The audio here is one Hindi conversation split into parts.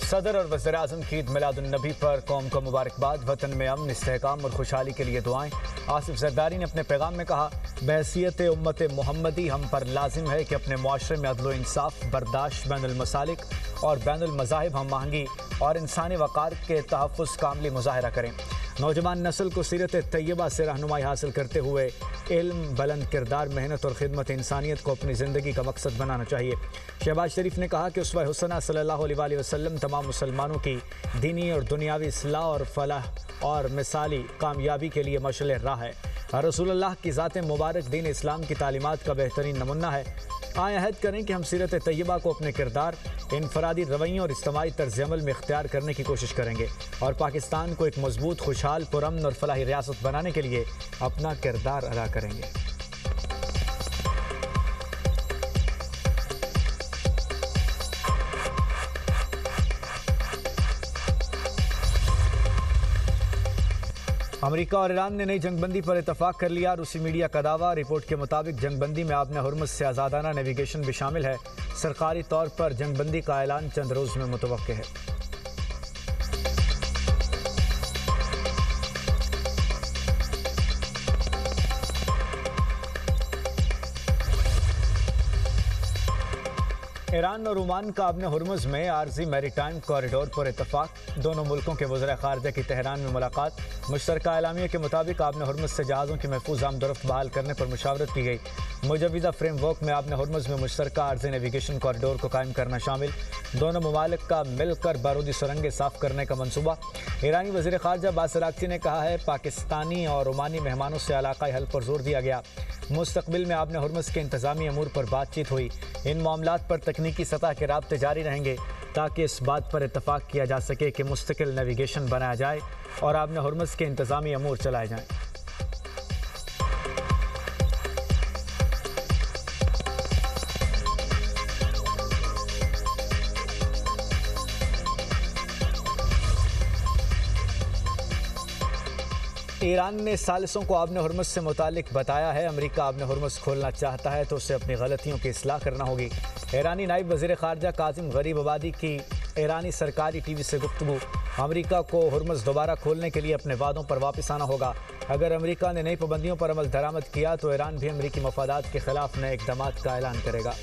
सदर और वज़ीर-ए-आज़म की ईद मिलादुन्नबी पर कौम को मुबारकबाद। वतन में अमन, इस्तेहकाम और खुशहाली के लिए दुआएं। आसिफ जरदारी ने अपने पैगाम में कहा, बहैसियत उम्मत मोहम्मदी हम पर लाजिम है कि अपने मुआशरे में अदल व इंसाफ, बर्दाश्त, बैनुल मसालिक और बैनुल मज़ाहिब हम आहंगी और इंसानी वक़ार के तहफ़्फ़ुज़ का अमली मुज़ाहरा करें। नौजवान नस्ल को सीरत तैयबा से रहनुमाई हासिल करते हुए इल्म, बुलंद किरदार, मेहनत और खिदमत इंसानियत को अपनी ज़िंदगी का मकसद बनाना चाहिए। शहबाज शरीफ ने कहा कि उसवा हुसना सल्लल्लाहु अलैहि वसल्लम तमाम मुसलमानों की दीनी और दुनियावी इस्लाह और फलाह और मिसाली कामयाबी के लिए मशअल राह है। रसूलुल्लाह की ज़ात मुबारक दीन इस्लाम की तालीमात का बेहतरीन नमूना है। आए अहद करें कि हम सीरत तैयबा को अपने किरदार, इनफरादी रवैयों और इज्तिमाई तर्ज़ अमल में इख्तियार करने की कोशिश करेंगे और पाकिस्तान को एक मजबूत, खुशहाल, पुरअमन और फलाही रियासत बनाने के लिए अपना किरदार अदा करेंगे। अमेरिका और ईरान ने नई जंगबंदी पर इतफाक कर लिया। रूसी मीडिया का दावा। रिपोर्ट के मुताबिक जंगबंदी में आबने हुर्मुज़ से आज़ादाना नेविगेशन भी शामिल है। सरकारी तौर पर जंगबंदी का ऐलान चंद रोज़ में मुतवक्के है। ईरान और ओमान का आबने हुर्मुज़ में आर्जी मैरीटाइम कॉरिडोर पर इतफाक। दोनों मुल्कों के वज़ीर ख़ारजा की तेहरान में मुलाकात। मुश्तरका एलामिया के मुताबिक आबने हुर्मुज़ से जहाज़ों की महफूज आमदोरफ्त बहाल करने पर मुशावरत की गई। मुजवज़ा फ्रेमवर्क में आबने हुर्मुज़ में मुश्तरका आर्जी नेविगेशन कॉरिडोर को कायम करना शामिल। दोनों ममालिक का मिलकर बारूदी सुरंगें साफ़ करने का मनसूबा। ईरानी वज़ीर ख़ारजा अब्बास अराग़ची ने कहा है, पाकिस्तानी और ओमानी मेहमानों से इलाक़ाई हल पर जोर दिया गया। मुस्तक़बिल में आबने हुर्मुज़ के इंतज़ामी अमूर पर बातचीत हुई। इन मामलात पर तकनीकी सतह के राब्ते जारी रहेंगे ताकि इस बात पर इतफ़ाक़ किया जा सके कि मुस्तकिल नेविगेशन बनाया जाए और आबने हुर्मुज़ के इंतज़ामी अमूर चलाए जाएँ। ईरान ने सालिसों को आबने हुर्मुज़ से मुतालिक बताया है। अमेरिका आबने हुर्मुज़ खोलना चाहता है तो उसे अपनी गलतियों की इस्लाह करना होगी। ईरानी नायब वज़ीर ख़ारजा काज़िम गरीब आबादी की ईरानी सरकारी टीवी से गुफ्तगू। अमेरिका को हुर्मुज़ दोबारा खोलने के लिए अपने वादों पर वापस आना होगा। अगर अमेरिका ने नई पाबंदियों पर अमल दरामद किया तो ईरान भी अमेरिकी मफादात के खिलाफ नए इक़दामात का ऐलान करेगा।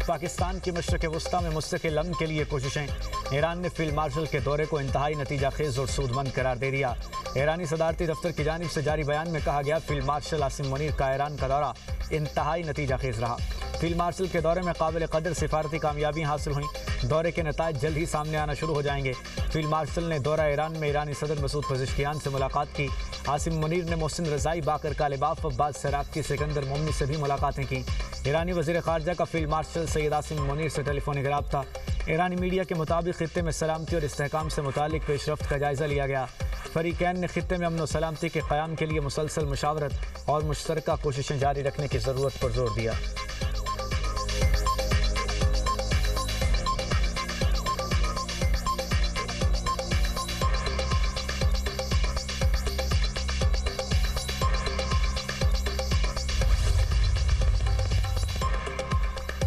पाकिस्तान की मशरक़ वस्ता में मुस्तकिल अमन के लिए कोशिशें। ईरान ने फील्ड मार्शल के दौरे को इंतहाई नतीजा खेज और सूदमंद करार दे दिया। ईरानी सदारती दफ्तर की जानिब से जारी बयान में कहा गया, फील्ड मार्शल आसिम मुनीर का ईरान का दौरा इंतहाई नतीजा खेज रहा। फील्ड मार्शल के दौरे में काबिल कदर सिफारती कामयाबियाँ हासिल हुई। दौरे के नताइज जल्द ही सामने आना शुरू हो जाएंगे। फील्ड मार्शल ने दौरा ईरान में ईरानी सदर मसूद पज़ेश्कियान से मुलाकात की। आसिम मुनीर ने मोहसिन रज़ाई, बाकर कालिबाफ, अब्बास सराक़ची, सिकंदर मोमनी से भी मुलाकातें की। ईरानी वज़ीर ख़ारजा का फील्ड मार्शल सैयद आसिम मुनीर से टेलीफोनिक राब्ता। ईरानी मीडिया के मुताबिक खित्ते में सलामती और इस्तेहकाम से मुतालिक पेशरफ्त का जायज़ा लिया गया। फ़रीक़ैन ने खित्ते में अमन व सलामती के क़याम के लिए मुसलसल मुशावरत और मुश्तरका कोशिशें जारी रखने की ज़रूरत पर जोर दिया।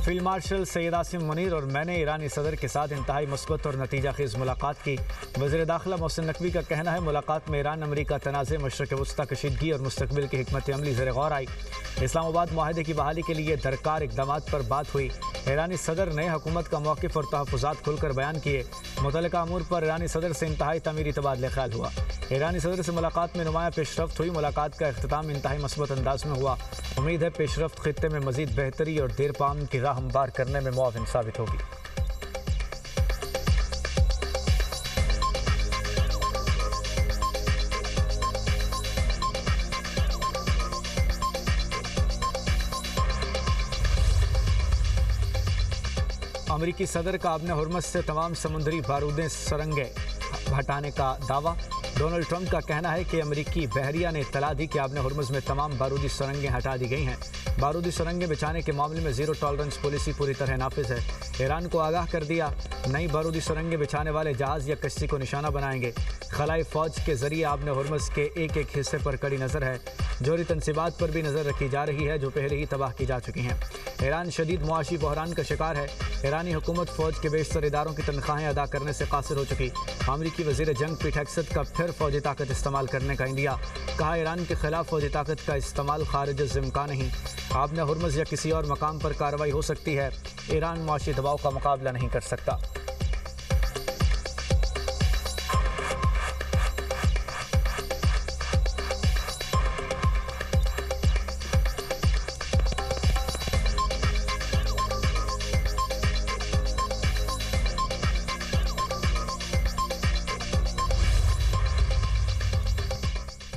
फील्ड मार्शल सैयद आसिम मुनीर और मैंने ईरानी सदर के साथ इंतहाई मुस्बत और नतीजा खेज़ मुलाकात की। वज़ीर दाखिला मोहसिन नकवी का कहना है, मुलाकात में ईरान अमेरिका तनाज़े, मशरक़ वस्ता कशीदगी और मुस्तक़बिल की हिकमत अमली ज़ेर गौर आई। इस्लामाबाद मुआहदे की बहाली के लिए दरकार इक़दामात पर बात हुई। ईरानी सदर ने हुकूमत का मौक़िफ़ और तहफ़्फ़ुज़ात खुलकर बयान किए। मुतल्लिक़ा अमूर पर ईरानी सदर से इंतहाई तमीरी तबादला ख्याल हुआ। ईरानी सदर से मुलाकात में नुमाया पेशरफ्त हुई। मुलाकात का अख्तिताम इंतहाई मस्बत अंदाज में हुआ। उम्मीद है पेशरफ्त खित्ते में मज़ीद बेहतरी और देर पाम की राह हमवार करने में मुआविन साबित होगी। अमेरिकी सदर का आबने हुर्मुज़ से तमाम समुद्री बारूदें सुरंगें हटाने का दावा। डोनाल्ड ट्रंप का कहना है कि अमेरिकी बहरिया ने इत्तला दी कि आपने हुर्मुज़ में तमाम बारूदी सुरंगें हटा दी गई हैं। बारूदी सुरंगें बिछाने के मामले में जीरो टॉलरेंस पॉलिसी पूरी तरह नाफिज है। ईरान को आगाह कर दिया, नई बारूदी सुरंगें बिछाने वाले जहाज़ या कश्ती को निशाना बनाएंगे। खलाई फौज के जरिए आपने हुर्मुज़ के एक एक हिस्से पर कड़ी नज़र है। जोहरी तनसीबात पर भी नज़र रखी जा रही है जो पहले ही तबाह की जा चुकी हैं। ईरान शदीद मुआशी बहरान का शिकार है। ईरानी हुकूमत फ़ौज के बेशतर इदारों की तनख्वाहें अदा करने से कासिर हो चुकी। अमरीकी वज़ीर जंग पीट हेग्सेथ का फिर फ़ौजी ताकत इस्तेमाल करने का इंडिया। कहा, ईरान के खिलाफ फ़ौजी ताकत का इस्तेमाल खारिज ज़िम्का नहीं। आपने हुर्मुज़ या किसी और मकाम पर कार्रवाई हो सकती है। ईरान मुआशी दबाव का मुकाबला नहीं कर सकता।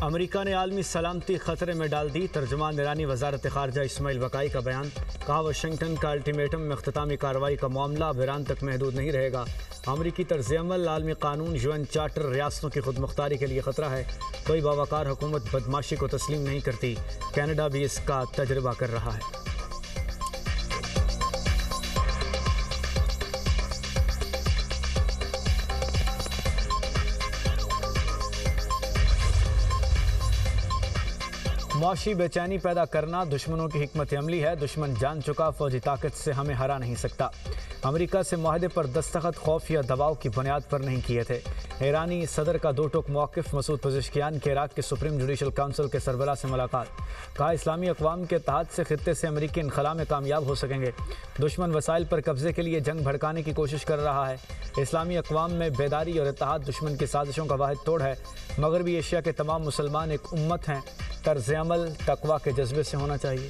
अमेरिका ने आलमी सलामती खतरे में डाल दी। तर्जुमान ईरानी वजारत ख़ारजा इस्माइल वकाई का बयान। कहा, वाशिंगटन का अल्टीमेटम में अख्तामी कार्रवाई का मामला अब ईरान तक महदूद नहीं रहेगा। अमरीकी तर्ज़ अमल, आलमी कानून, यूएन चार्टर, रियासतों की खुद मुख्तारी के लिए ख़तरा है। कोई बावकार हुकूमत बदमाशी को तस्लीम नहीं करती। कनाडा भी इसका तजर्बा कर रहा है। मुआशी बेचैनी पैदा करना दुश्मनों की हिकमत अमली है। दुश्मन जान चुका, फौजी ताकत से हमें हरा नहीं सकता। अमेरिका से माहदे पर दस्तखत खौफ या दबाव की बुनियाद पर नहीं किए थे। ईरानी सदर का दो टोक मौक़िफ़। मसूद पज़ेश्कियान के इराक़ के सुप्रीम जुडिशल काउंसिल के सरबराह से मुलाकात। कहा, इस्लामी अक़वाम के तहत से खित्ते से अमरीकी इनखला में कामयाब हो सकेंगे। दुश्मन वसाइल पर कब्ज़े के लिए जंग भड़काने की कोशिश कर रहा है। इस्लामी अक़वाम में बेदारी और इत्तेहाद दुश्मन की साजिशों का वाहिद तोड़ है। मगरबी एशिया के तमाम मुसलमान एक उम्मत हैं। तर्ज़ अमल तक़वा के जज्बे से होना चाहिए।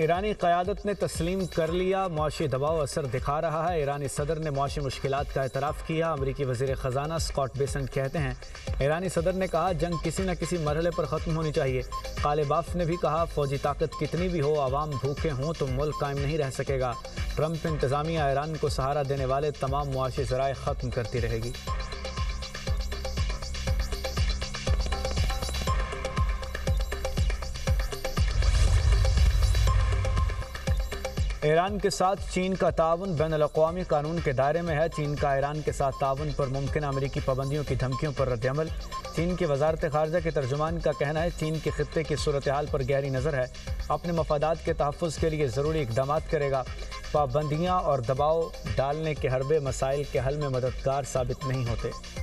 ईरानी क़यादत ने तस्लीम कर लिया, मुआशी दबाव असर दिखा रहा है। ईरानी सदर ने मुआशी मुश्किलात का एतराफ़ किया। अमरीकी वज़ीर ख़ज़ाना स्कॉट बेसेंट कहते हैं, ईरानी सदर ने कहा, जंग किसी न किसी मरहले पर ख़त्म होनी चाहिए। कालेबाफ ने भी कहा, फ़ौजी ताकत कितनी भी हो, आवाम भूखे हों तो मुल्क कायम नहीं रह सकेगा। ट्रंप इंतज़ामिया ईरान को सहारा देने वाले तमाम मुआशी ज़राए ख़त्म करती रहेगी। ईरान के साथ चीन का ताउन बैनुल-अक़वामी कानून के दायरे में है। चीन का ईरान के साथ ताउन पर मुमकिन अमरीकी पाबंदियों की धमकियों पर रद्द-ए-अमल। चीन की वजारत ख़ारजा के तर्जुमान का कहना है, चीन के खित्ते की सूरत हाल पर गहरी नज़र है। अपने मफादात के तहफ़्फ़ुज़ के लिए ज़रूरी इक़दामात करेगा। पाबंदियाँ और दबाव डालने के हरबे मसाइल के हल में मददगार साबित नहीं होते।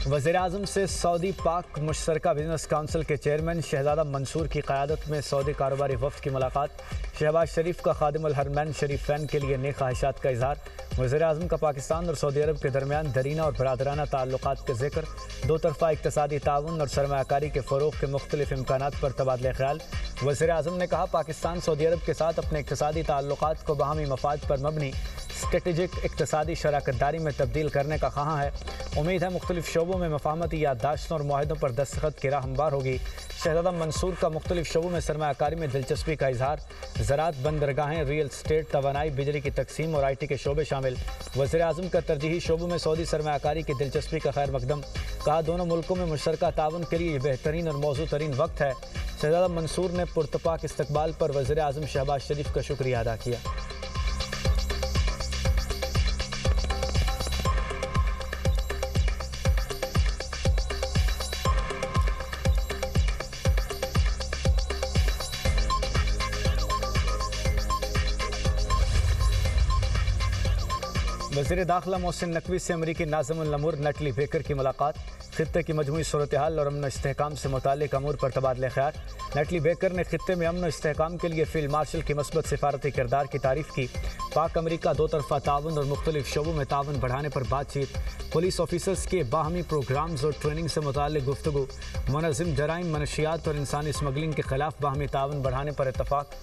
वज़ीर-ए-आज़म से सऊदी पाक मुश्तरका बिजनेस काउंसिल के चेयरमैन शहजादा मंसूर की क़यादत में सऊदी कारोबारी वफ़द की मुलाकात। शहबाज शरीफ का खादिमुल हरमैन शरीफैन के लिए नेक ख्वाहिशात का इज़हार। वज़ीर-ए-आज़म का पाकिस्तान और सऊदी अरब के दरमियान दरीना और बरादराना ताल्लुक़ात का ज़िक्र। दो तरफ़ा इक़्तिसादी ताउन और सरमायाकारी के फ़रोग़ के मुख्तलिफ़ इम्कानात पर तबादला ख़याल। वज़ीर-ए-आज़म ने कहा, पाकिस्तान सऊदी अरब के साथ अपने इक़्तिसादी ताल्लुक़ात को बाहमी मफ़ाद पर मबनी स्ट्रेटेजिक इक़्तिसादी शराकतदारी में तब्दील करने का ख़्वाहां है। उम्मीद है मुख्तलिफ़ शोबों में मफ़ाहमती याददाश्तों और मुआहदों पर दस्तखत की राह हमवार होगी। शहजादा मंसूर का मुख्तलिफ़ शोबों में सरमायाकारी में दिलचस्पी का इज़हार। ज़राअत, बंदरगाहें, रियल स्टेट, तवानाई, बिजली की तकसीम और IT के शोबे शामिल। वज़ीर-ए-आज़म का तरजीही शोबों में सऊदी सरमायाकारी की दिलचस्पी का खैर मकदम। कहा, दोनों मुल्कों में मुश्तरका ताउन के लिए ये बेहतरीन और मौजू तरीन वक्त है। शहजादा मंसूर ने पुरतपाक इस्तकबाल पर वज़ीर-ए-आज़म शहबाज शरीफ का शुक्रिया अदा किया। वज़ीर दाखिला मोहसिन नकवी से अमरीकी नाज़िमुल अमूर नटली बेकर की मुलाकात। खित्ते की मजमूई सूरत हाल और अमन इस्तेहकाम से मुताल्लिक़ अमूर पर तबादला ख़याल। नटली बेकर ने खित्ते में अमन इस्तेहकाम के लिए फील्ड मार्शल की मस्बत सिफारती किरदार की तारीफ़ की। पाक अमरीका दो तरफ़ा ताउन और मुख्तलिफ़ शोबों में ताउन बढ़ाने पर बातचीत। पुलिस ऑफिसर्स के बाहमी प्रोग्राम्स और ट्रेनिंग से मुताल्लिक़ गुफ्तगू। मुनज़्ज़म जराइम, मनशियात और इंसानी स्मगलिंग के ख़िलाफ़ बाहमी ताउन बढ़ाने पर इत्तफ़ाक़।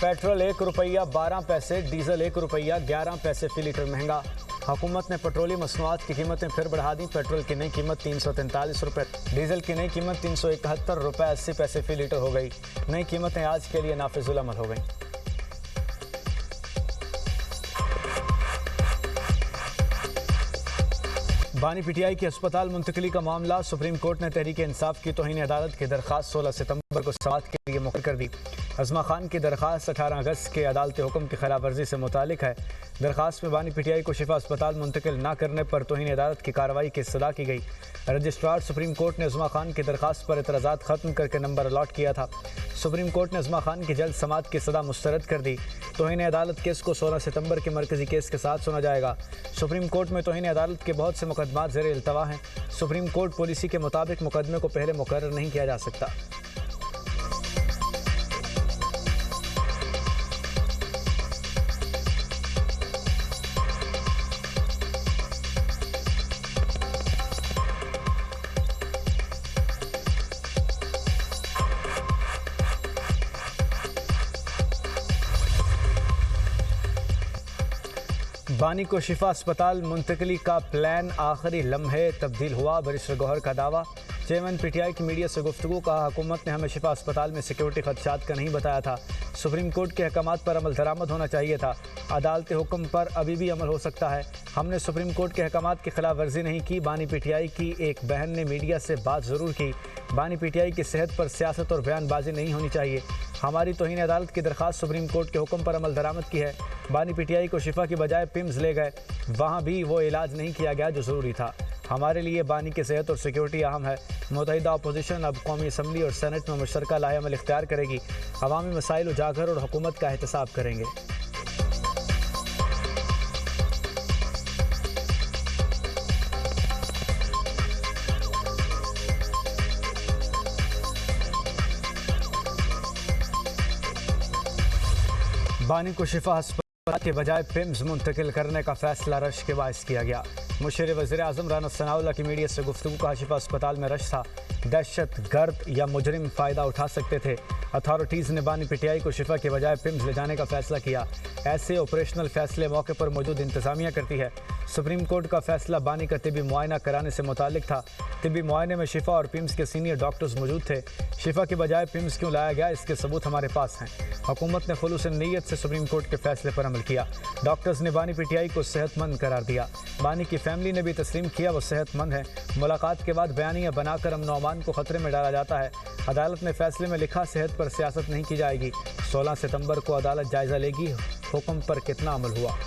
पेट्रोल 1 रुपया 12 पैसे, डीजल 1 रुपया 11 पैसे फी लीटर महंगा। हुकूमत ने पेट्रोलियम मसनूआत की कीमतें फिर बढ़ा दी। पेट्रोल की नई कीमत 343 रुपये, डीजल की नई कीमत 371 रुपये 80 पैसे फी लीटर हो गई। नई कीमतें आज के लिए नाफिजुल अमल हो गई। बानी पीटीआई की अस्पताल मुंतकली का मामला, सुप्रीम कोर्ट ने तहरीक इंसाफ की तौहीन अदालत की दरख्वास्त 16 सितंबर को समाअत के लिए मुकर कर दी। अज़मा खान की दरख्वास्त 18 अगस्त के अदालती हुक्म की खिलाफ वर्जी से मुतालिक है। दरख्वास्त में बानी पीटीआई को शिफा अस्पताल मुंतकिल न करने पर तौहीन अदालत की कार्रवाई की सदा की गई। रजिस्ट्रार सुप्रीम कोर्ट ने अज़मा खान की दरख्वास्त पर एतराज़ात खत्म करके नंबर अलॉट किया था। सुप्रीम कोर्ट ने अज़मा खान की जल्द समाअत की सदा मुस्तरद कर दी। तौहीन अदालत केस को 16 सितंबर के मरकजी केस के साथ सुना जाएगा। सुप्रीम कोर्ट में तौहीन अदालत के बहुत से मुकदमात ज़ेर इल्तवा हैं। सुप्रीम कोर्ट पॉलिसी के मुताबिक मुकदमे को पहले मुकर्रर नहीं किया जा सकता। बानी को शिफा अस्पताल मुंतकली का प्लान आखिरी लम्हे तब्दील हुआ, बैरिस्टर गौहर का दावा। चेयरमैन पीटीआई की मीडिया से गुफ्तगू, कहा हुकूमत ने हमें शिफा अस्पताल में सिक्योरिटी खदशात का नहीं बताया था। सुप्रीम कोर्ट के अहकामात पर अमल दरामद होना चाहिए था। अदालती हुक्म पर अभी भी अमल हो सकता है। हमने सुप्रीम कोर्ट के अहकामात की खिलाफ वर्जी नहीं की। बानी पीटीआई की एक बहन ने मीडिया से बात ज़रूर की। बानी पीटीआई की सेहत पर सियासत और बयानबाजी नहीं होनी चाहिए। हमारी तौहीन अदालत की दरख्वास्त सुप्रीम कोर्ट के हुक्म पर अमल दरामद की है। बानी पीटीआई को शिफा की बजाय पिम्स ले गए, वहाँ भी वो इलाज नहीं किया गया जो ज़रूरी था। हमारे लिए बानी की सेहत और सिक्योरिटी अहम है। मुत्तहिदा अपोजिशन अब कौमी असम्बली और सेनेट में मुश्तरका लाहेअमल इख्तियार करेगी। अवामी मसाइल उजागर और हुकूमत का एहतसाब करेंगे। बानी को शिफा अस्पताल के बजाय पिम्स मुंतकिल करने का फैसला रश के बायस किया गया। मुशीर वज़ीर आज़म राना सनाउल्लाह की मीडिया से गुफ्तगू, कहा शिफा अस्पताल में रश था, दहशत गर्द या मुजरिम फ़ायदा उठा सकते थे। अथॉरिटीज़ ने बानी पीटीआई को शिफा के बजाय पिम्स ले जाने का फैसला किया। ऐसे ऑपरेशनल फैसले मौके पर मौजूद इंतज़ामिया करती है। सुप्रीम कोर्ट का फैसला बानी का तिबी मुआयना कराने से मुतालिक था। तिबी मुआयने में शिफा और पिम्स के सीनियर डॉक्टर्स मौजूद थे। शिफा के बजाय पिम्स क्यों लाया गया, इसके सबूत हमारे पास हैं। हुकूमत ने खुलूस नीयत से सुप्रीम कोर्ट के फैसले पर अमल किया। डॉक्टर्स ने बानी पीटीआई को सेहतमंद करार दिया। बानी की फैमिली ने भी तस्लीम किया वो सेहतमंद है। मुलाकात के बाद बयानियाँ बनाकर अमन अमान को खतरे में डाला जाता है। अदालत ने फैसले में लिखा, सेहत पर सियासत नहीं की जाएगी। 16 सितंबर को अदालत जायज़ा लेगी हुक्म पर कितना अमल हुआ।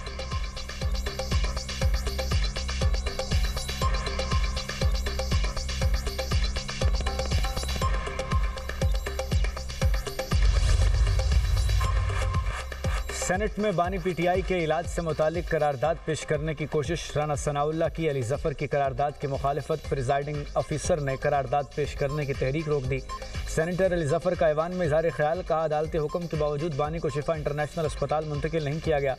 सेनेट में बानी पीटीआई के इलाज से मुतालिक करारदाद पेश करने की कोशिश। राना सनाउल्लाह की अली जफ़र की करारदाद की मुखालिफत। प्रिजाइडिंग अफसर ने करारदाद पेश करने की तहरीक रोक दी। सेनेटर अली जफ़र का ऐवान में इज़हार ख्याल, कहा अदालती हुक्म के बावजूद बानी को शिफा इंटरनेशनल अस्पताल मुंतकिल नहीं किया गया।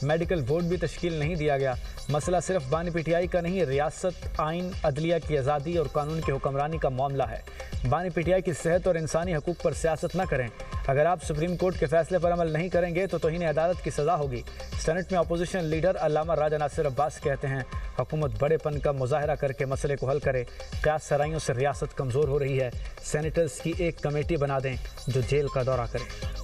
मेडिकल बोर्ड भी तश्कील नहीं दिया गया। मसला सिर्फ बानी पीटीआई का नहीं, रियासत, आइन, अदलिया की आज़ादी और कानून की हुक्मरानी का मामला है। बानी पीटीआई की सेहत और इंसानी हकूक़ पर सियासत न करें। अगर आप सुप्रीम कोर्ट के फैसले पर अमल नहीं करेंगे तो तौहीन अदालत की सज़ा होगी। सेनेट में अपोजिशन लीडर अल्लामा राजा नासिर अब्बास कहते हैं, हुकूमत बड़ेपन का मुजाहरा करके मसले को हल करे। क़यास सराइयों से रियासत कमज़ोर हो रही है। सेनेटर्स की एक कमेटी बना दें जो जेल का दौरा करे।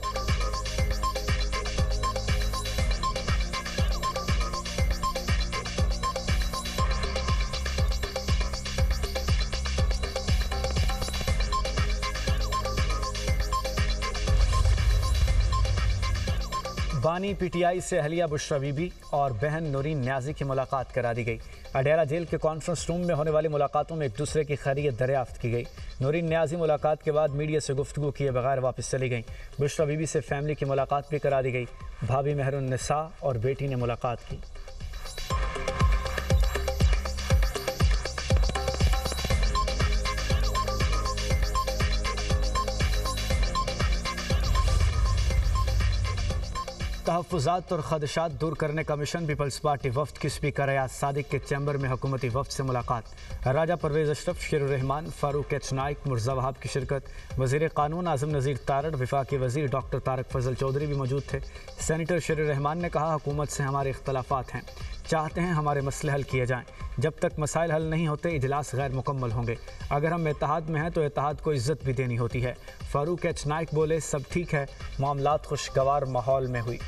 बानी पीटीआई से अहलिया बुशरा बीबी और बहन नूरीन न्याजी की मुलाकात करा दी गई। अडेरा जेल के कॉन्फ्रेंस रूम में होने वाली मुलाकातों में एक दूसरे की खैरियत दरियाफ्त की गई। नूरीन न्याजी मुलाकात के बाद मीडिया से गुफ्तगू किए बगैर वापस चली गईं। बुशरा बीबी से फैमिली की मुलाकात भी करा दी गई। भाभी मेहरुन्निसा और बेटी ने मुलाकात की। तहफ़्फ़ुज़ात और ख़दशात दूर करने का मिशन। पीपल्स पार्टी वफ़द की स्पीकर अयाज सादिक के चैम्बर में हुकूमती वफ़द से मुलाकात। राजा परवेज़ अशरफ, शेरुर रहमान, फ़ारूक एच नाइक, मुर्ज़ा वहाब की शिरकत। वज़ीर क़ानून आज़म नज़ीर तारड़, वफ़ाक़ी वज़ीर डॉक्टर तारक फजल चौधरी भी मौजूद थे। सेनेटर शेरुर रहमान ने कहा, हुकूमत से हमारे इख्तलाफ़ात हैं, चाहते हैं हमारे मसले हल किए जाएँ। जब तक मसाइल हल नहीं होते इजलास गैर मुकम्मल होंगे। अगर हम इत्तेहाद में हैं तो इत्तेहाद को इज़्ज़त भी देनी होती है। फ़ारूक एच नाइक बोले, सब ठीक है, मामलात खुशगवार माहौल में हुई।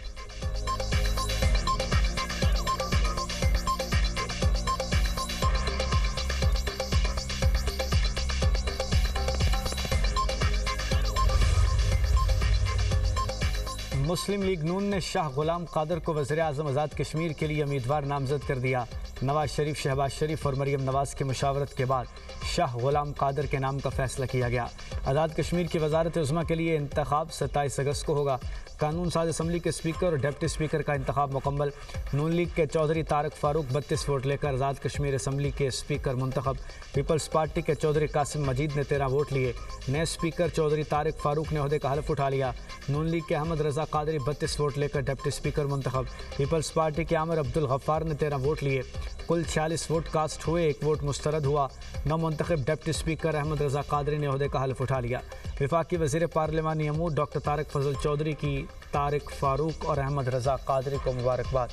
मुस्लिम लीग नून ने शाह गुलाम कादर को वज़ीर-ए-आज़म आज़ाद कश्मीर के लिए उम्मीदवार नामज़द कर दिया। नवाज शरीफ, शहबाज शरीफ और मरीम नवाज की मुशावरत के बाद शाह गुलाम कादर के नाम का फैसला किया गया। आज़ाद कश्मीर की वज़ारत उज़्मा के लिए इंतखाब 27 अगस्त को होगा। कानून साज असम्बली के स्पीकर और डिप्टी स्पीकर का इंतखाब मुकम्मल। नून लीग के चौधरी तारक फारूक 32 वोट लेकर आज़ाद कश्मीर असम्बली के स्पीकर मुंतखब। पीपल्स पार्टी के चौधरी कासिम मजीद ने 13 वोट लिए। नए स्पीकर चौधरी तारक फारूक ने ओहदे का हल्फ उठा लिया। नून लीग के अहमद रज़ा कादरी 32 वोट लेकर डिप्टी स्पीकर मुंतखब। पीपल्स पार्टी के आमिर अब्दुल गफ्फार ने 13 वोट लिए। कुल 46 वोट कास्ट हुए, 1 वोट मुस्तरद हुआ। नवमुंतखब डिप्टी स्पीकर अहमद रज़ा कादरी ने ओहदे का हल्फ उठा लिया। वफाकी वज़ीर पार्लिमानी अमूर डॉक्टर तारक फजल चौधरी की तारिक फारूक और अहमद रज़ा कादरी को मुबारकबाद।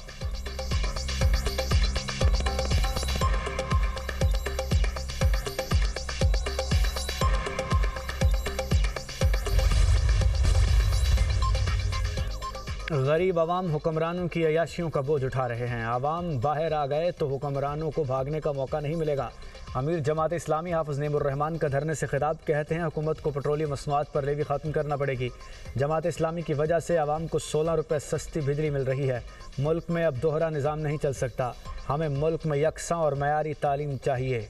गरीब आवाम हुक्मरानों की अयाशियों का बोझ उठा रहे हैं। आवाम बाहर आ गए तो हुक्मरानों को भागने का मौका नहीं मिलेगा। अमीर जमात इस्लामी हाफिज़ नेमुर रहमान का धरने से खिताब, कहते हैं हुकूमत को पेट्रोलियम मसनूआत पर लेवी ख़त्म करना पड़ेगी। जमात इस्लामी की वजह से आवाम को 16 रुपये सस्ती बिजली मिल रही है। मुल्क में अब दोहरा निज़ाम नहीं चल सकता। हमें मुल्क में यकसा और मयारी तालीम चाहिए।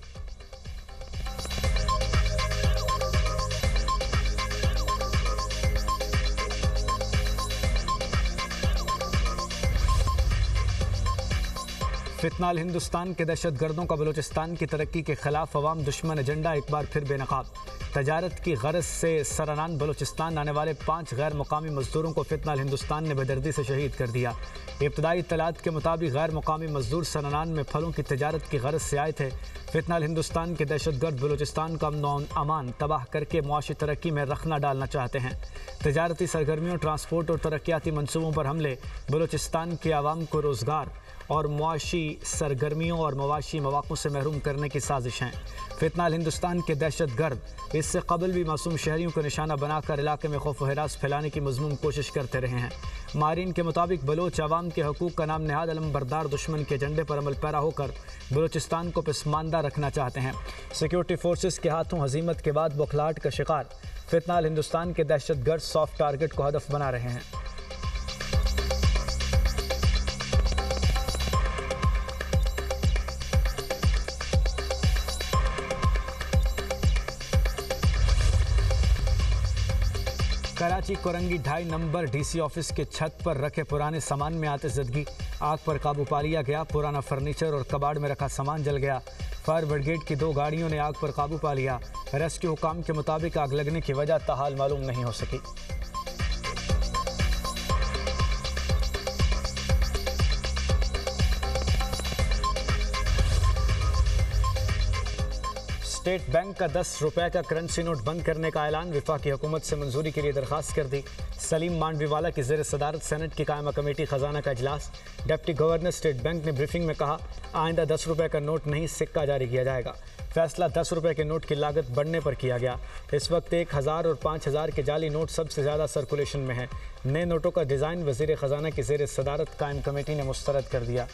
फितनाल हिंदुस्तान के दहशत गर्दों का बलूचिस्तान की तरक्की के खिलाफ अवाम दुश्मन एजेंडा एक बार फिर बेनकाब। तजारत की गरज से सरानान बलूचिस्तान आने वाले 5 गैर मुकामी मजदूरों को फितनाल हिंदुस्तान ने बेदर्दी से शहीद कर दिया। इब्तदाई इत्तलात के मुताबिक गैर मुकामी मजदूर सरानान में फलों की तजारत की गरज से आए थे। फितनाल हिंदुस्तान के दहशत गर्द बलूचिस्तान का अमन अमान तबाह करके मुआशी तरक्की में रखना डालना चाहते हैं। तजारती सरगर्मियों, ट्रांसपोर्ट और तरक्याती मनसूबों पर हमले बलूचिस्तान के आवाम को रोज़गार और मुआशी सरगर्मियों और मवाशी मौक़ों से महरूम करने की साजिश हैं। फितनाल हिंदुस्तान के दहशत गर्द इससे कबल भी मासूम शहरियों को निशाना बनाकर इलाके में खौफ व हिरास फैलाने की मज़मूम कोशिश करते रहे हैं। मारीन के मुताबिक बलोच अवाम के हकूक़ का नाम नहाद अलमबरदार दुश्मन के एजेंडे पर अमल पैरा होकर बलूचिस्तान को पसमानदा रखना चाहते हैं। सिक्योरिटी फोर्सेस के हाथों हजीमत के बाद बौखलाहट का शिकार फितनाल हिंदुस्तान के दहशत गर्द सॉफ्ट टारगेट को हदफ बना रहे हैं। Karachi Korangi 2.5 number DC office के छत पर रखे पुराने सामान में आतिशज़दगी, आग पर काबू पा लिया गया। पुराना फर्नीचर और कबाड़ में रखा सामान जल गया। फायर ब्रिगेड की 2 गाड़ियों ने आग पर काबू पा लिया। रेस्क्यू हुकाम के मुताबिक आग लगने की वजह ताहाल मालूम नहीं हो सकी। स्टेट बैंक का 10 रुपए का करेंसी नोट बंद करने का ऐलान। वफाकी हुकूमत से मंजूरी के लिए दरख्वास्त कर दी। सलीम मांडवीवाला की ज़ेर सदारत सेनेट की कायमा कमेटी खजाना का इजलास। डिप्टी गवर्नर स्टेट बैंक ने ब्रीफिंग में कहा, आइंदा 10 रुपए का नोट नहीं सिक्का जारी किया जाएगा। फैसला 10 रुपए के नोट की लागत बढ़ने पर किया गया। इस वक्त 1000 और 5000 के जाली नोट सबसे ज़्यादा सर्कुलेशन में हैं। नए नोटों का डिज़ाइन वज़ीर ख़जाना की ज़ेर सदारत कायम कमेटी ने मुस्तरद कर दिया।